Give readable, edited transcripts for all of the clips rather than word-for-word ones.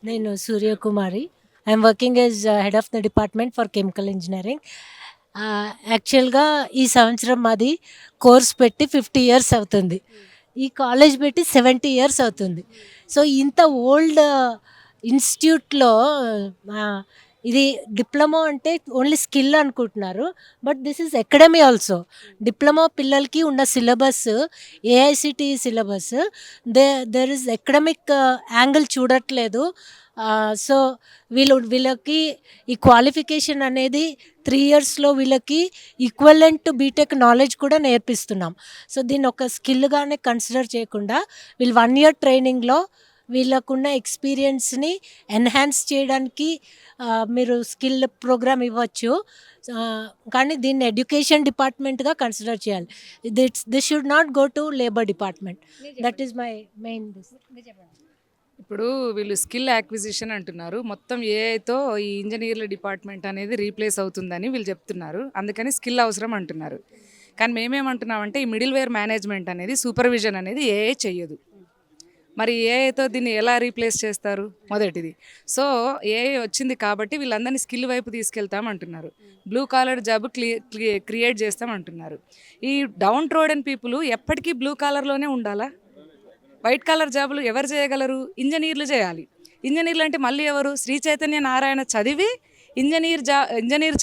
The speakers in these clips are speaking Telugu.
నేను Suryakumari. I'm working as head of the department for chemical engineering. యాక్చువల్‌గా ఈ సంవత్సరం మాది కోర్స్ పెట్టి 50 ఇయర్స్ అవుతుంది. ఈ కాలేజ్ పెట్టి 70 ఇయర్స్ అవుతుంది. సో, ఇంత ఓల్డ్ ఇన్‌స్టిట్యూట్‌లో ఆహ్, ఇది డిప్లొమా అంటే ఓన్లీ స్కిల్ అనుకుంటున్నారు. But this is academy also. Diploma పిల్లలకి ఉన్న syllabus AICTE syllabus. There is academic angle చూడట్లేదు. సో, వీళ్ళకి ఈ క్వాలిఫికేషన్ అనేది 3 ఇయర్స్‌లో వీళ్ళకి ఈక్వలెంట్ టు బీటెక్ నాలెడ్జ్ కూడా నేర్పిస్తున్నాం. సో, దీన్ని ఒక స్కిల్‌గానే కన్సిడర్ చేయకుండా వీళ్ళు 1 ఇయర్ ట్రైనింగ్‌లో వీళ్ళకున్న ఎక్స్‌పీరియన్స్‌ని ఎన్హాన్స్ చేయడానికి మీరు స్కిల్ ప్రోగ్రామ్ ఇవ్వచ్చు. కానీ దీన్ని ఎడ్యుకేషన్ డిపార్ట్మెంట్‌గా కన్సిడర్ చేయాలి. This should not go to labour department. That is my main this. ఇప్పుడు వీళ్ళు స్కిల్ యాక్విజిషన్ అంటున్నారు. మొత్తం ఏఐతో ఈ ఇంజనీర్ల డిపార్ట్మెంట్ అనేది రీప్లేస్ అవుతుందని వీళ్ళు చెప్తున్నారు. అందుకని స్కిల్ అవసరం అంటున్నారు. కానీ మేమేమంటున్నామంటే ఈ మిడిల్ వేర్ మేనేజ్మెంట్ అనేది సూపర్విజన్ అనేది ఏఐ చెయ్యదు. మరి ఏఐతో దీన్ని ఎలా రీప్లేస్ చేస్తారు మొదటిది. సో ఏఐ వచ్చింది కాబట్టి వీళ్ళందరినీ స్కిల్ వైపు తీసుకెళ్తామంటున్నారు. బ్లూ కాలర్ జాబ్ క్రియేట్ చేస్తామంటున్నారు. ఈ డౌన్ ట్రోడెన్ పీపుల్ ఎప్పటికీ బ్లూ కాలర్లోనే ఉండాలా? వైట్ కాలర్ జాబులు ఎవరు చేయగలరు? ఇంజనీర్లు చేయాలి. ఇంజనీర్లు అంటే మళ్ళీ ఎవరు? శ్రీ చైతన్య నారాయణ చదివి ఇంజనీర్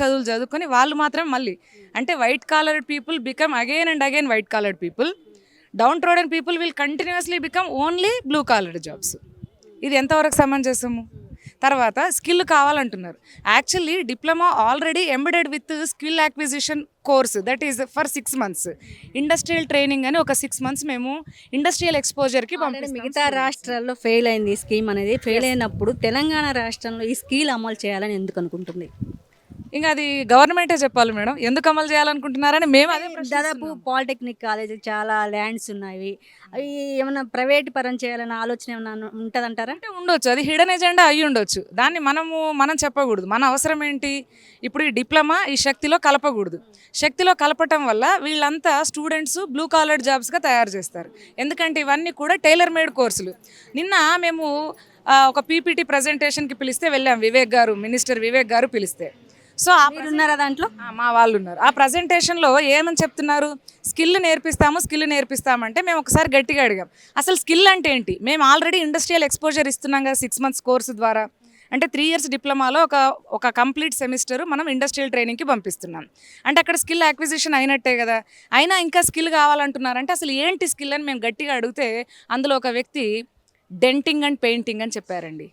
చదువులు చదువుకొని వాళ్ళు మాత్రం మళ్ళీ అంటే white collared people become again and again white collared people. Downtrodden people will continuously become only blue collared jobs. ఇది ఎంతవరకు సమంజసము? తర్వాత స్కిల్ కావాలంటున్నారు. Actually diploma already embedded with skill acquisition course that is for 6 months. Industrial training అని ఒక 6 months మేము ఇండస్ట్రియల్ ఎక్స్పోజర్కి పంపిస్తాం. మిగతా రాష్ట్రాల్లో ఫెయిల్ అయింది ఈ స్కీమ్ అనేది. ఫెయిల్ అయినప్పుడు తెలంగాణ రాష్ట్రంలో ఈ స్కీమ్ అమలు చేయాలని ఎందుకు అనుకుంటుంది? ఇంకా అది గవర్నమెంటే చెప్పాలి మేడం. ఎందుకు అమలు చేయాలనుకుంటున్నారని మేము అదే దాదాపు పాలిటెక్నిక్ కాలేజ్ చాలా ల్యాండ్స్ ఉన్నాయి. అవి ఏమైనా ప్రైవేట్ పరం చేయాలన్న ఆలోచన ఏమైనా ఉంటుందంటారా? అంటే ఉండొచ్చు, అది హిడెన్ ఎజెండా అయ్యి ఉండొచ్చు. దాన్ని మనం చెప్పకూడదు. మన అవసరం ఏంటి? ఇప్పుడు ఈ డిప్లొమా ఈ శక్తిలో కలపకూడదు. శక్తిలో కలపటం వల్ల వీళ్ళంతా స్టూడెంట్స్ బ్లూ కాలర్ జాబ్స్గా తయారు చేస్తారు. ఎందుకంటే ఇవన్నీ కూడా టైలర్ మేడ్ కోర్సులు. నిన్న మేము ఒక పీపీటీ ప్రజెంటేషన్కి పిలిస్తే వెళ్ళాం. మినిస్టర్ వివేక్ గారు పిలిస్తే. సో ఉన్నారా దాంట్లో? మా వాళ్ళు ఉన్నారు. ఆ ప్రజెంటేషన్లో ఏమని చెప్తున్నారు? స్కిల్ నేర్పిస్తామంటే మేము ఒకసారి గట్టిగా అడిగాం, అసలు స్కిల్ అంటే ఏంటి? మేము ఆల్రెడీ ఇండస్ట్రియల్ ఎక్స్పోజర్ ఇస్తున్నాం కదా 6 months కోర్సు ద్వారా. అంటే 3 years డిప్లొమాలో ఒక కంప్లీట్ సెమిస్టర్ మనం ఇండస్ట్రియల్ ట్రైనింగ్కి పంపిస్తున్నాం. అంటే అక్కడ స్కిల్ యాక్విజిషన్ అయినట్టే కదా. అయినా ఇంకా స్కిల్ కావాలంటున్నారంటే అసలు ఏంటి స్కిల్ అని మేము గట్టిగా అడిగితే అందులో ఒక వ్యక్తి డెంటింగ్ అండ్ పెయింటింగ్ అని చెప్పారండి.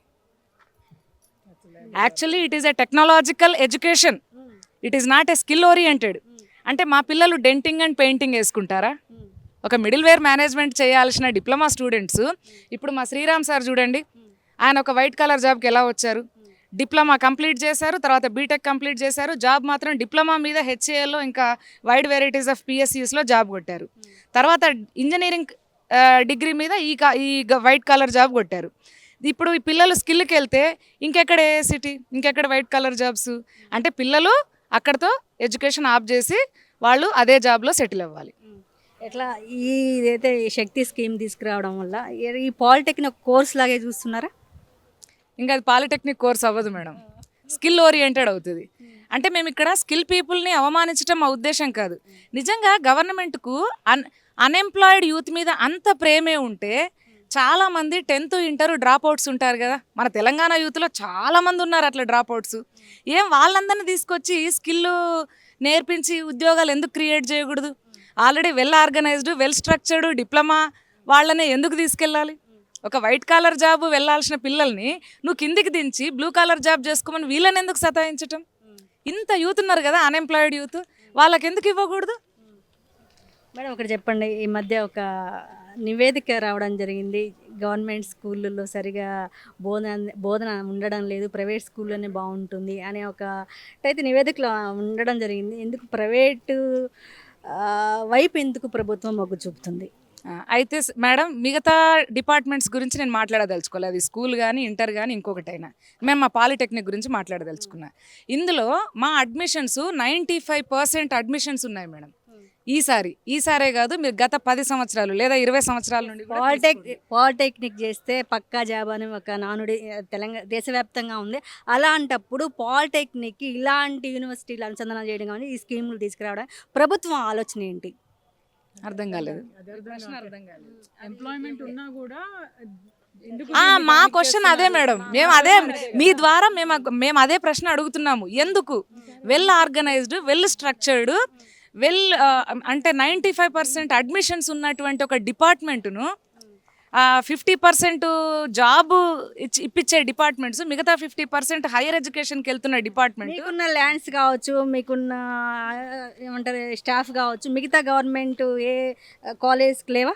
Actually it is a technological education, it is not a skill oriented. అంటే మా పిల్లలు డెంటింగ్ అండ్ పెయింటింగ్ వేసుకుంటారా? ఒక మిడిల్ వేర్ మేనేజ్మెంట్ చేయాల్సిన డిప్లొమా స్టూడెంట్స్ ఇప్పుడు మా శ్రీరామ్ సార్ చూడండి, ఆయన ఒక వైట్ కలర్ జాబ్కి ఎలా వచ్చారు? డిప్లొమా కంప్లీట్ చేశారు, తర్వాత బీటెక్ కంప్లీట్ చేశారు. జాబ్ మాత్రం డిప్లొమా మీద హెచ్ఏఎల్లో ఇంకా వైడ్ వెరైటీస్ ఆఫ్ పిఎస్సిస్లో జాబ్ కొట్టారు. తర్వాత ఇంజనీరింగ్ డిగ్రీ మీద ఈ వైట్ కలర్ జాబ్ కొట్టారు. ఇప్పుడు ఈ పిల్లలు స్కిల్కి వెళ్తే ఇంకెక్కడ ఏఐసిటీ, ఇంకెక్కడ వైట్ కలర్ జాబ్స్? అంటే పిల్లలు అక్కడితో ఎడ్యుకేషన్ ఆఫ్ చేసి వాళ్ళు అదే జాబ్లో సెటిల్ అవ్వాలి. ఎట్లా ఇదైతే శక్తి స్కీమ్ తీసుకురావడం వల్ల ఈ పాలిటెక్నిక్ కోర్స్ లాగే చూస్తున్నారా? ఇంకా అది పాలిటెక్నిక్ కోర్స్ అవ్వదు మేడం, స్కిల్ ఓరియంటెడ్ అవుతుంది. అంటే మేము ఇక్కడ స్కిల్ పీపుల్ని అవమానించడం మా ఉద్దేశం కాదు. నిజంగా గవర్నమెంట్కు అన్ఎంప్లాయిడ్ యూత్ మీద అంత ప్రేమే ఉంటే చాలామంది 10th ఇంటర్ డ్రాప్ అవుట్స్ ఉంటారు కదా. మన తెలంగాణ యూత్లో చాలామంది ఉన్నారు అట్లా డ్రాప్ అవుట్స్. వాళ్ళందరినీ తీసుకొచ్చి స్కిల్ నేర్పించి ఉద్యోగాలు ఎందుకు క్రియేట్ చేయకూడదు? Already well organised well structured diploma వాళ్ళనే ఎందుకు తీసుకెళ్ళాలి? ఒక వైట్ కాలర్ జాబ్ వెళ్ళాల్సిన పిల్లల్ని నువ్వు కిందికి దించి బ్లూ కాలర్ జాబ్ చేసుకోమని వీళ్ళని ఎందుకు సతాయించటం? ఇంత యూత్ ఉన్నారు కదా అన్ఎంప్లాయిడ్ యూత్, వాళ్ళకి ఎందుకు ఇవ్వకూడదు? మేడం ఒకటి చెప్పండి, ఈ మధ్య ఒక నివేదిక రావడం జరిగింది. గవర్నమెంట్ స్కూళ్ళల్లో సరిగా బోధన ఉండడం లేదు, ప్రైవేట్ స్కూల్లోనే బాగుంటుంది అనే అయితే నివేదికలో ఉండడం జరిగింది. ఎందుకు ప్రైవేటు వైపు ఎందుకు ప్రభుత్వం మొగ్గు చూపుతుంది? అయితే మేడం మిగతా డిపార్ట్మెంట్స్ గురించి నేను మాట్లాడదలుచుకోలేదు. అది స్కూల్ కానీ ఇంటర్ కానీ ఇంకొకటైనా. మేము మా పాలిటెక్నిక్ గురించి మాట్లాడదలుచుకున్నా. ఇందులో మా అడ్మిషన్స్ 95% అడ్మిషన్స్ ఉన్నాయి మేడం. ఈసారే కాదు, మీరు గత 10 సంవత్సరాలు లేదా 20 సంవత్సరాల నుండి కూడా తీసుకోండి. పాలిటెక్నిక్ చేస్తే పక్కా జాబ్ అని ఒక నానుడి తెలంగాణ దేశవ్యాప్తంగా ఉంది. అలాంటప్పుడు పాలిటెక్నిక్కి ఇలాంటి యూనివర్సిటీలు అనుసంధానం చేయడం కానీ ఈ స్కీములు తీసుకురావడం ప్రభుత్వం ఆలోచన ఏంటి? అర్థం కాలేదు. ఎంప్లాయ్మెంట్ ఉన్నా కూడా ఎందుకు మా క్వశ్చన్ అదే మేడం, మేము అదే మీ ద్వారా మేము అదే ప్రశ్న అడుగుతున్నాము. ఎందుకు వెల్ ఆర్గనైజ్డ్, వెల్ స్ట్రక్చర్డ్, అంటే 95% అడ్మిషన్స్ ఉన్నటువంటి ఒక డిపార్ట్మెంట్ను 50% జాబ్ ఇప్పించే డిపార్ట్మెంట్స్, మిగతా 50% హైయర్ ఎడ్యుకేషన్కి వెళ్తున్న డిపార్ట్మెంట్. మీకున్న ల్యాండ్స్ కావచ్చు, మీకున్న ఏమంటారు స్టాఫ్ కావచ్చు, మిగతా గవర్నమెంట్ ఏ కాలేజ్కి లేవా?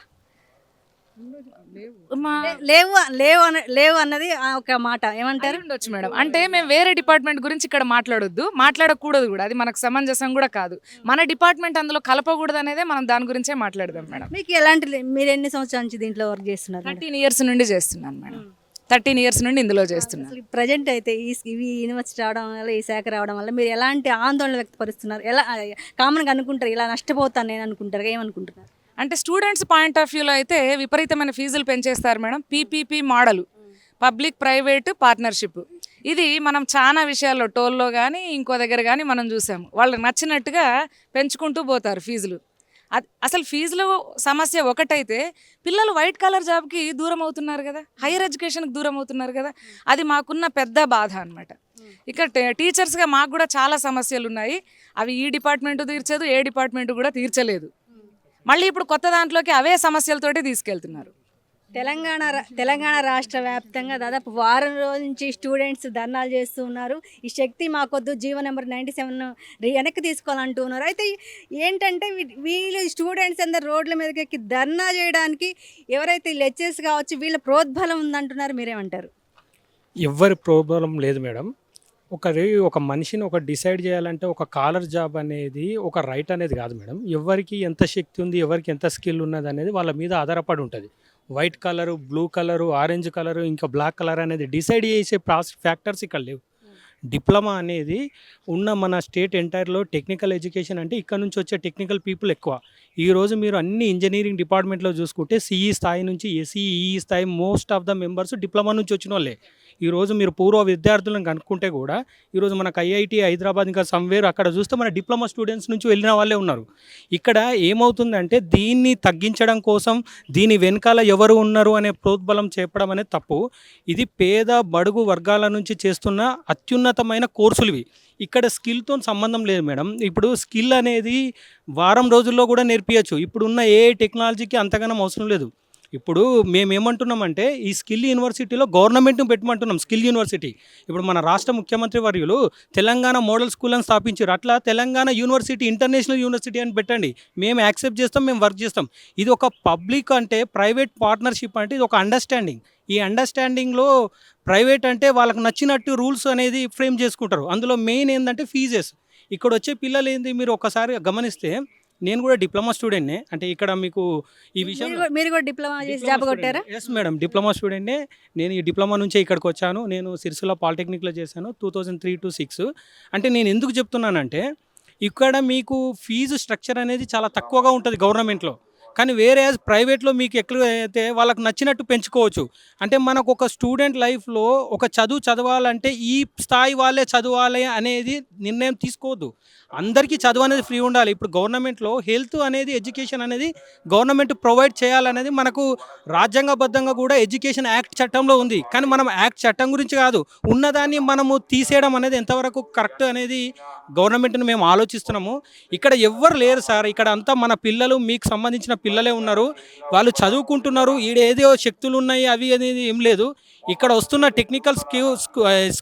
లేవు అన్నది ఒక మాట. ఏమంటారు? ఉండొచ్చు మేడం. అంటే మేము వేరే డిపార్ట్మెంట్ గురించి ఇక్కడ మాట్లాడకూడదు కూడా, అది మనకు సమంజసం కూడా కాదు. మన డిపార్ట్మెంట్ అందులో కలపకూడదు అనేదే మనం దాని గురించే మాట్లాడదాం మేడం. మీకు ఎలాంటి మీరు ఎన్ని సంవత్సరాల నుంచి దీంట్లో వర్క్ చేస్తున్నారు? 13 years నుండి చేస్తున్నాను మేడం. 13 years నుండి ఇందులో చేస్తున్నాను. ప్రజెంట్ అయితే ఈ యూనివర్సిటీ రావడం వల్ల, ఈ శాఖ రావడం వల్ల మీరు ఎలాంటి ఆందోళన వ్యక్తపరుస్తున్నారు? ఎలా కామన్గా అనుకుంటారు ఇలా నష్టపోతాను నేను అనుకుంటారు, ఏమనుకుంటున్నారు? అంటే స్టూడెంట్స్ పాయింట్ ఆఫ్ వ్యూలో అయితే విపరీతమైన ఫీజులు పెంచేస్తారు madam. PPP model, public private partnership, ఇది మనం చాలా విషయాల్లో టోల్లో కానీ ఇంకో దగ్గర కానీ మనం చూసాము. వాళ్ళకి నచ్చినట్టుగా పెంచుకుంటూ పోతారు ఫీజులు. అసలు ఫీజులో సమస్య ఒకటైతే పిల్లలు వైట్ కాలర్ జాబ్కి దూరం అవుతున్నారు కదా, హైయర్ ఎడ్యుకేషన్కి దూరం అవుతున్నారు కదా, అది మాకున్న పెద్ద బాధ అనమాట. ఇక్కడ టీచర్స్గా మాకు కూడా చాలా సమస్యలు ఉన్నాయి. అవి ఈ డిపార్ట్మెంట్ తీర్చదు, ఏ డిపార్ట్మెంట్ కూడా తీర్చలేదు. మళ్ళీ ఇప్పుడు కొత్త దాంట్లోకి అవే సమస్యలతోటి తీసుకెళ్తున్నారు. తెలంగాణ రాష్ట్ర వ్యాప్తంగా దాదాపు వారం రోజుల నుంచి స్టూడెంట్స్ ధర్నాలు చేస్తూ ఉన్నారు. ఈ శక్తి మాకొద్దు, జీవో నెంబర్ 97 వెనక్కి తీసుకోవాలంటూ ఉన్నారు. అయితే ఏంటంటే వీళ్ళు స్టూడెంట్స్ అందరు రోడ్ల మీదకి ఎక్కి ధర్నా చేయడానికి ఎవరైతే లెక్చర్స్ కావచ్చు వీళ్ళ ప్రోద్బలం ఉందంటున్నారు, మీరేమంటారు? ఎవ్వరి ప్రోబ్లం లేదు మేడం. ఒక మనిషిని డిసైడ్ చేయాలంటే ఒక కాలర్ జాబ్ అనేది ఒక రైట్ అనేది కాదు మేడం. ఎవరికి ఎంత శక్తి ఉంది, ఎవరికి ఎంత స్కిల్ ఉన్నది అనేది వాళ్ళ మీద ఆధారపడి ఉంటుంది. White colour, blue colour, orange colour, ఇంకా బ్లాక్ కలర్ అనేది డిసైడ్ చేసే ఫ్యాక్టర్స్ ఇక్కడ లేవు. డిప్లొమా అనేది ఉన్న మన స్టేట్ ఎంటైర్లో టెక్నికల్ ఎడ్యుకేషన్ అంటే ఇక్కడ నుంచి వచ్చే టెక్నికల్ పీపుల్ ఎక్కువ. ఈరోజు మీరు అన్ని ఇంజనీరింగ్ డిపార్ట్మెంట్లో చూసుకుంటే సిఈ స్థాయి నుంచి ఎస్ఈఈ స్థాయి most of the members diploma నుంచి వచ్చిన వాళ్ళే. ఈరోజు మీరు పూర్వ విద్యార్థులను కనుక్కుంటే కూడా ఈరోజు మనకు ఐఐటి హైదరాబాద్ ఇంకా సమ్వేర్ అక్కడ చూస్తే మన డిప్లొమా స్టూడెంట్స్ నుంచి వెళ్ళిన వాళ్ళే ఉన్నారు. ఇక్కడ ఏమవుతుందంటే దీన్ని తగ్గించడం కోసం దీని వెనకాల ఎవరు ఉన్నారు అనే ప్రోద్బలం చెప్పడం అనేది తప్పు. ఇది పేద బడుగు వర్గాల నుంచి చేస్తున్న అత్యున్నతమైన కోర్సులు ఇవి. ఇక్కడ స్కిల్తో సంబంధం లేదు మేడం. ఇప్పుడు స్కిల్ అనేది వారం రోజుల్లో కూడా నేర్పించచ్చు. ఇప్పుడున్న ఏ టెక్నాలజీకి అంతగానం అవసరం లేదు. ఇప్పుడు మేమేమంటున్నామంటే ఈ స్కిల్ యూనివర్సిటీలో గవర్నమెంట్ను పెట్టమంటున్నాం. స్కిల్ యూనివర్సిటీ ఇప్పుడు మన రాష్ట్ర ముఖ్యమంత్రి వర్యులు తెలంగాణ మోడల్ స్కూల్ అని స్థాపించారు. అట్లా తెలంగాణ యూనివర్సిటీ ఇంటర్నేషనల్ యూనివర్సిటీ అని పెట్టండి. మేము యాక్సెప్ట్ చేస్తాం, మేము వర్క్ చేస్తాం. ఇది ఒక పబ్లిక్ అంటే ప్రైవేట్ పార్ట్నర్షిప్ అంటే ఇది ఒక అండర్స్టాండింగ్. ఈ అండర్స్టాండింగ్లో ప్రైవేట్ అంటే వాళ్ళకు నచ్చినట్టు రూల్స్ అనేది ఫ్రేమ్ చేసుకుంటారు. అందులో మెయిన్ ఏంటంటే ఫీజెస్. ఇక్కడ వచ్చే పిల్లలు ఏంది మీరు ఒకసారి గమనిస్తే, నేను కూడా డిప్లొమా స్టూడెంట్నే. అంటే ఇక్కడ మీకు ఈ విషయం మీరు కూడా డిప్లొమా చేసి జాబ్ కొట్టారా? ఎస్ మేడం, డిప్లొమా స్టూడెంట్నే. నేను ఈ డిప్లొమా నుంచే ఇక్కడికి వచ్చాను. నేను సిరిసిల్ల పాలిటెక్నిక్లో చేశాను 2003 to 2006. అంటే నేను ఎందుకు చెప్తున్నానంటే ఇక్కడ మీకు ఫీజు స్ట్రక్చర్ అనేది చాలా తక్కువగా ఉంటుంది గవర్నమెంట్లో. కానీ వేరే ప్రైవేట్లో మీకు ఎక్కడ అయితే వాళ్ళకు నచ్చినట్టు పెంచుకోవచ్చు. అంటే మనకు ఒక స్టూడెంట్ లైఫ్లో ఒక చదువు చదవాలంటే ఈ స్థాయి వాళ్ళే చదవాలి అనేది నిర్ణయం తీసుకోవద్దు. అందరికీ చదువు అనేది ఫ్రీ ఉండాలి. ఇప్పుడు గవర్నమెంట్లో హెల్త్ అనేది ఎడ్యుకేషన్ అనేది గవర్నమెంట్ ప్రొవైడ్ చేయాలనేది మనకు రాజ్యాంగబద్ధంగా కూడా ఎడ్యుకేషన్ యాక్ట్ చట్టంలో ఉంది. కానీ మనం యాక్ట్ చట్టం గురించి కాదు, ఉన్నదాన్ని మనము తీసేయడం అనేది ఎంతవరకు కరెక్ట్ అనేది గవర్నమెంట్ని మేము ఆలోచిస్తున్నాము. ఇక్కడ ఎవ్వరు లేరు సార్. ఇక్కడ అంతా మన పిల్లలు, మీకు సంబంధించిన పిల్లలే ఉన్నారు. వాళ్ళు చదువుకుంటున్నారు. ఈడేదో శక్తులు ఉన్నాయి అవి అనేది ఏం లేదు. ఇక్కడ వస్తున్న టెక్నికల్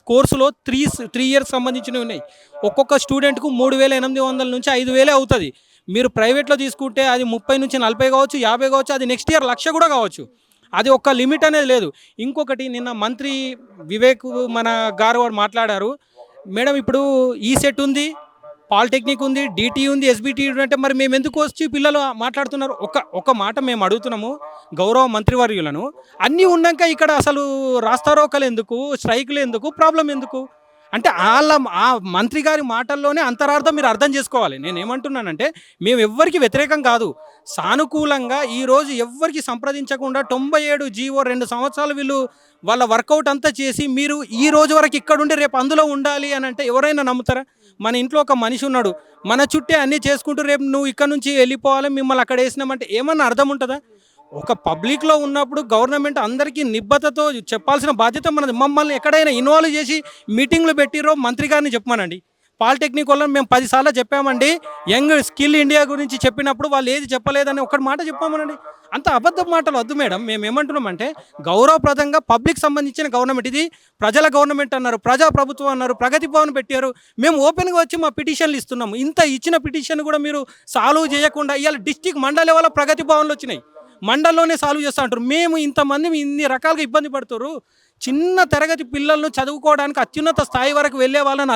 కోర్సులో 3 years సంబంధించినవి ఉన్నాయి. ఒక్కొక్క స్టూడెంట్కు 3,800 నుంచి 5,000 అవుతుంది. మీరు ప్రైవేట్లో తీసుకుంటే అది 30 నుంచి 40 కావచ్చు, 50 కావచ్చు, అది నెక్స్ట్ ఇయర్ 1,00,000 కూడా కావచ్చు. అది ఒక్క లిమిట్ అనేది లేదు. ఇంకొకటి నిన్న మంత్రి వివేక్ మన గారు మాట్లాడారు. మేడం ఇప్పుడు ఈ సెట్ ఉంది, పాలిటెక్నిక్ ఉంది, డిటీ ఉంది, ఎస్బిటి అంటే మరి మేము ఎందుకు వచ్చి పిల్లలు మాట్లాడుతున్నారు? ఒక మాట మేము అడుగుతున్నాము గౌరవ మంత్రివర్యులను. అన్నీ ఉన్నాక ఇక్కడ అసలు రాస్తారోకలు ఎందుకు, స్ట్రైకులు ఎందుకు, ప్రాబ్లం ఎందుకు? అంటే వాళ్ళ ఆ మంత్రి గారి మాటల్లోనే అంతరార్థం మీరు అర్థం చేసుకోవాలి. నేను ఏమంటున్నానంటే మేము ఎవ్వరికి వ్యతిరేకం కాదు, సానుకూలంగా ఈరోజు ఎవ్వరికి సంప్రదించకుండా 97 జీవో 2 సంవత్సరాలు వీళ్ళు వాళ్ళ వర్కౌట్ అంతా చేసి మీరు ఈ రోజు వరకు ఇక్కడుండి రేపు అందులో ఉండాలి అని అంటే ఎవరైనా నమ్ముతారా? మన ఇంట్లో ఒక మనిషి ఉన్నాడు, మన చుట్టే అన్నీ చేసుకుంటూ రేపు నువ్వు ఇక్కడ నుంచి వెళ్ళిపోవాలి మిమ్మల్ని అక్కడ వేసినామంటే ఏమన్నా అర్థం ఉంటుందా? ఒక పబ్లిక్లో ఉన్నప్పుడు గవర్నమెంట్ అందరికీ నిబద్ధతతో చెప్పాల్సిన బాధ్యత మనది. మమ్మల్ని ఎక్కడైనా ఇన్వాల్వ్ చేసి మీటింగ్లు పెట్టిరో మంత్రి గారిని చెప్పమనండి. పాలిటెక్నిక్ వాళ్ళని మేము 10 సార్లు చెప్పామండి, యంగ్ స్కిల్ ఇండియా గురించి చెప్పినప్పుడు వాళ్ళు ఏది చెప్పలేదని ఒక్కటి మాట చెప్పామనండి. అంత అబద్ధ మాటలు వద్దు మేడం. మేము ఏమంటున్నామంటే గౌరవప్రదంగా పబ్లిక్ సంబంధించిన గవర్నమెంట్, ఇది ప్రజల గవర్నమెంట్ అన్నారు, ప్రజాప్రభుత్వం అన్నారు, ప్రగతి భవన్ పెట్టారు. మేము ఓపెన్గా వచ్చి మా పిటిషన్లు ఇస్తున్నాము. ఇంత ఇచ్చిన పిటిషన్ కూడా మీరు సాల్వ్ చేయకుండా ఇవాళ డిస్టిక్ మండల లెవెల్ ప్రగతి భవన్లు వచ్చినాయి, మండలంలోనే సాల్వ్ చేస్తూ అంటారు. మేము ఇంతమంది ఇన్ని రకాలుగా ఇబ్బంది పడుతారు. చిన్న తరగతి పిల్లలను చదువుకోవడానికి అత్యున్నత స్థాయి వరకు వెళ్ళే వాళ్ళని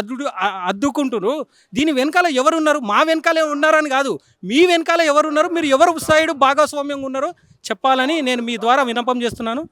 అద్దుకుంటారు. దీని వెనకాల ఎవరున్నారు? మా వెనకాలే ఉన్నారని కాదు, మీ వెనకాల ఎవరున్నారు, మీరు ఎవరు సైడ్ భాగస్వామ్యంగా ఉన్నారో చెప్పాలని నేను మీ ద్వారా విన్నపం చేస్తున్నాను.